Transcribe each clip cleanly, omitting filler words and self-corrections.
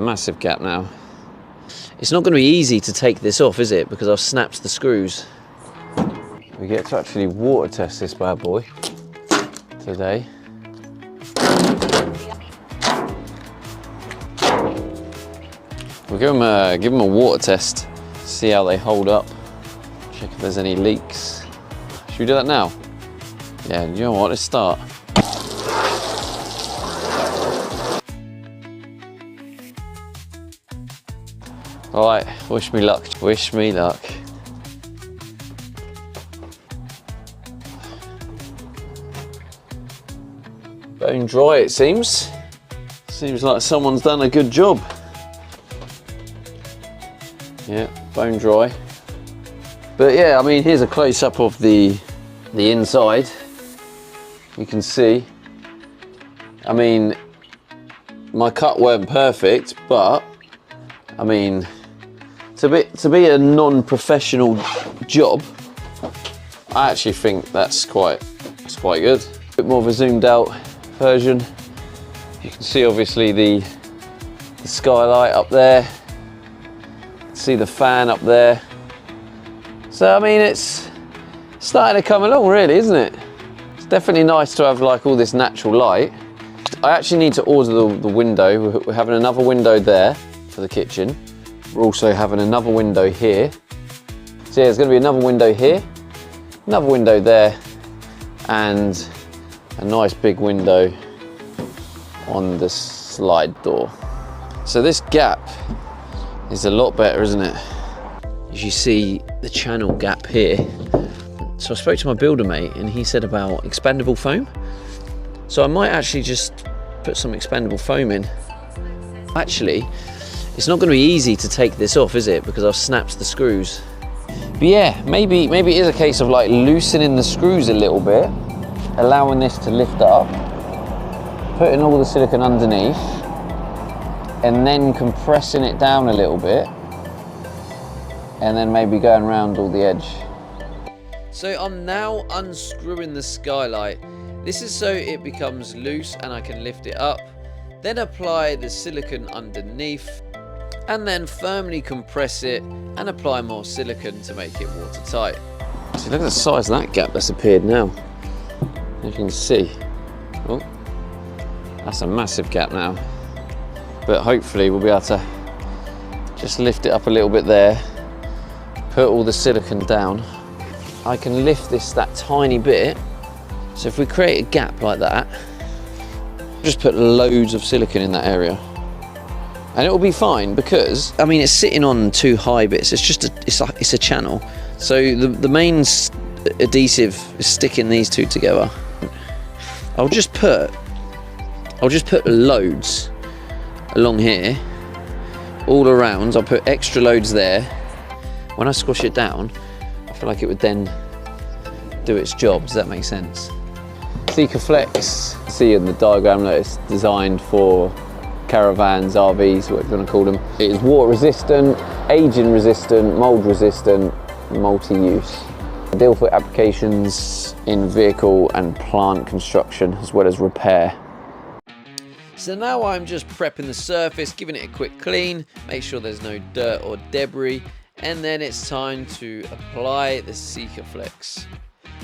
Massive gap now. It's not going to be easy to take this off, is it? Because I've snapped the screws. We get to actually water test this bad boy today. We'll give them a water test, see how they hold up, check if there's any leaks. Should we do that now? Yeah, you know what, let's start. All right, wish me luck, wish me luck. Bone dry, it seems. Seems like someone's done a good job. Yeah, bone dry. But yeah, I mean, here's a close-up of the inside. You can see. I mean, my cut weren't perfect, but I mean, to be a non-professional job, I actually think that's quite good. A bit more of a zoomed out version. You can see obviously the skylight up there. See the fan up there. So I mean, it's starting to come along really, isn't it? It's definitely nice to have like all this natural light. I actually need to order the window. We're having another window there for the kitchen. We're also having another window here. So yeah, there's going to be another window here, another window there, and a nice big window on the slide door. So this gap is a lot better, isn't it? As you see the channel gap here. So I spoke to my builder mate and he said about expandable foam. So I might actually just put some expandable foam in. Actually, it's not going to be easy to take this off, is it? Because I've snapped the screws. But yeah, maybe it is a case of like loosening the screws a little bit, allowing this to lift up, putting all the silicone underneath, and then compressing it down a little bit, and then maybe going around all the edge. So I'm now unscrewing the skylight. This is so it becomes loose and I can lift it up, then apply the silicone underneath, and then firmly compress it and apply more silicone to make it watertight. So look at the size of that gap that's appeared now. As you can see. Oh, that's a massive gap now. But hopefully we'll be able to just lift it up a little bit there, put all the silicone down. I can lift this that tiny bit. So if we create a gap like that, just put loads of silicone in that area. And it will be fine because, I mean, it's sitting on two high bits. It's just it's a channel. So the main adhesive is sticking these two together. I'll just put loads along here, all around. I'll put extra loads there. When I squash it down, I feel like it would then do its job. Does that make sense? Sikaflex, see in the diagram that it's designed for caravans, RVs, what you want to call them. It is water resistant, aging resistant, mold resistant, multi-use. Ideal for applications in vehicle and plant construction as well as repair. So now I'm just prepping the surface, giving it a quick clean, make sure there's no dirt or debris, and then it's time to apply the Sikaflex.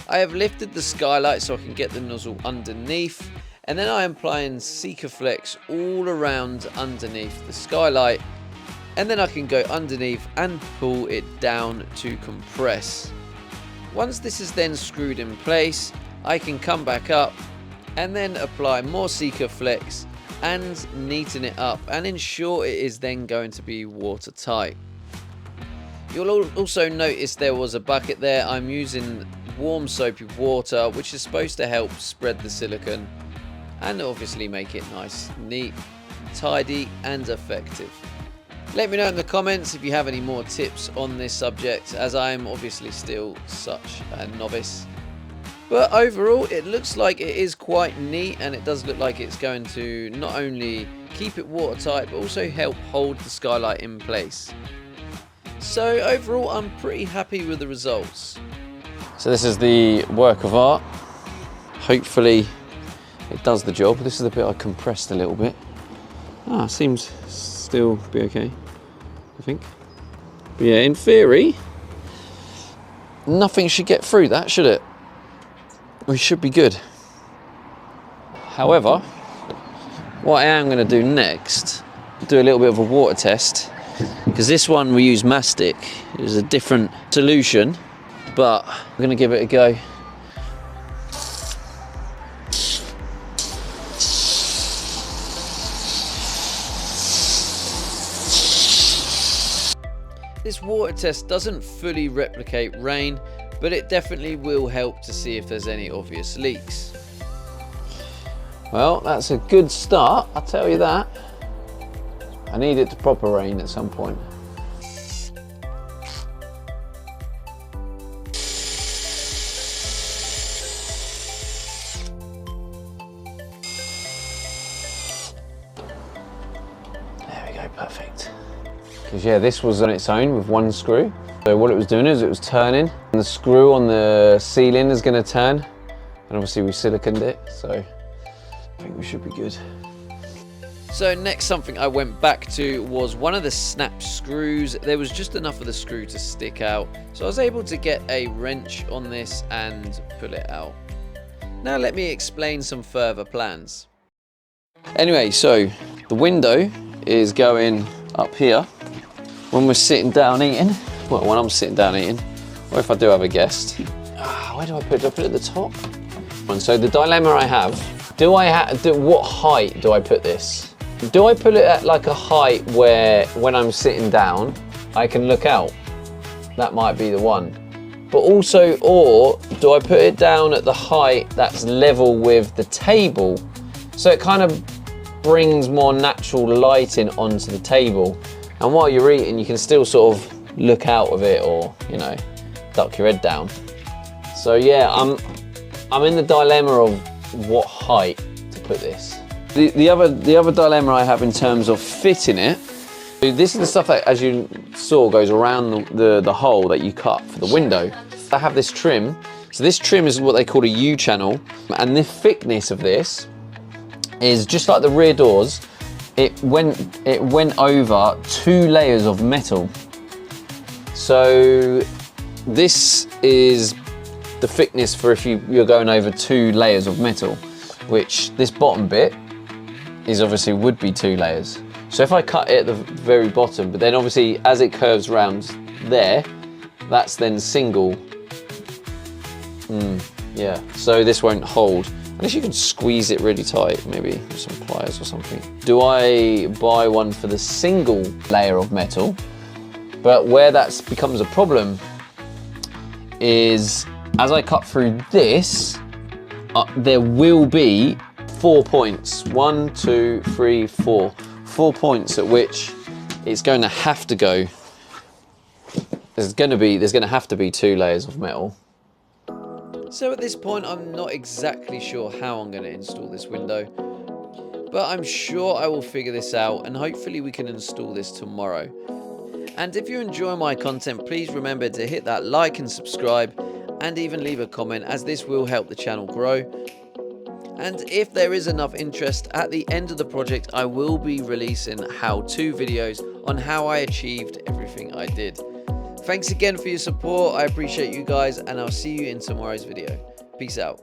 I have lifted the skylight so I can get the nozzle underneath, and then I am applying Sikaflex all around underneath the skylight, and then I can go underneath and pull it down to compress. Once this is then screwed in place, I can come back up and then apply more Sikaflex and neaten it up and ensure it is then going to be watertight. You'll also notice there was a bucket there. I'm using warm soapy water, which is supposed to help spread the silicone and obviously make it nice, neat, tidy and effective. Let me know in the comments if you have any more tips on this subject, as I am obviously still such a novice. But overall it looks like it is quite neat, and it does look like it's going to not only keep it watertight but also help hold the skylight in place. So overall I'm pretty happy with the results. So this is the work of art. Hopefully it does the job. This is the bit I compressed a little bit. Seems still be okay, I think. But yeah, in theory, nothing should get through that, should it? We should be good. However, what I am going to do next, do a little bit of a water test, because this one we use mastic. It was a different solution, but I'm going to give it a go. This water test doesn't fully replicate rain, but it definitely will help to see if there's any obvious leaks. Well, that's a good start, I'll tell you that. I need it to proper rain at some point. There we go, perfect. Because yeah, this was on its own with one screw. So what it was doing is it was turning, and the screw on the ceiling is going to turn, and obviously we siliconed it, so I think we should be good. So next, something I went back to was one of the snap screws. There was just enough of the screw to stick out, so I was able to get a wrench on this and pull it out. Now let me explain some further plans. Anyway, so the window is going up here when we're sitting down eating. Well, when I'm sitting down eating, or if I do have a guest. Where do I put it? Do I put it at the top? And so the dilemma I have, what height do I put this? Do I put it at like a height where when I'm sitting down, I can look out? That might be the one. But also, or do I put it down at the height that's level with the table? So it kind of brings more natural lighting onto the table. And while you're eating, you can still sort of look out of it, or, you know, duck your head down. So yeah, I'm in the dilemma of what height to put this. The other dilemma I have in terms of fitting it, this is the stuff that, as you saw, goes around the hole that you cut for the window. I have this trim. So this trim is what they call a U-channel, and the thickness of this is just like the rear doors. It went over 2 layers of metal. So this is the thickness for if you're going over 2 layers of metal, which this bottom bit is obviously would be 2 layers. So if I cut it at the very bottom, but then obviously as it curves around there, that's then single. Yeah, so this won't hold. Unless you can squeeze it really tight, maybe with some pliers or something. Do I buy one for the single layer of metal? But where that becomes a problem is, as I cut through this, there will be 4 points. 1, 2, 3, 4. 4 points at which it's going to have to go. There's going to have to be 2 layers of metal. So at this point, I'm not exactly sure how I'm going to install this window, but I'm sure I will figure this out, and hopefully we can install this tomorrow. And if you enjoy my content, please remember to hit that like and subscribe, and even leave a comment, as this will help the channel grow. And if there is enough interest, at the end of the project, I will be releasing how-to videos on how I achieved everything I did. Thanks again for your support. I appreciate you guys, and I'll see you in tomorrow's video. Peace out.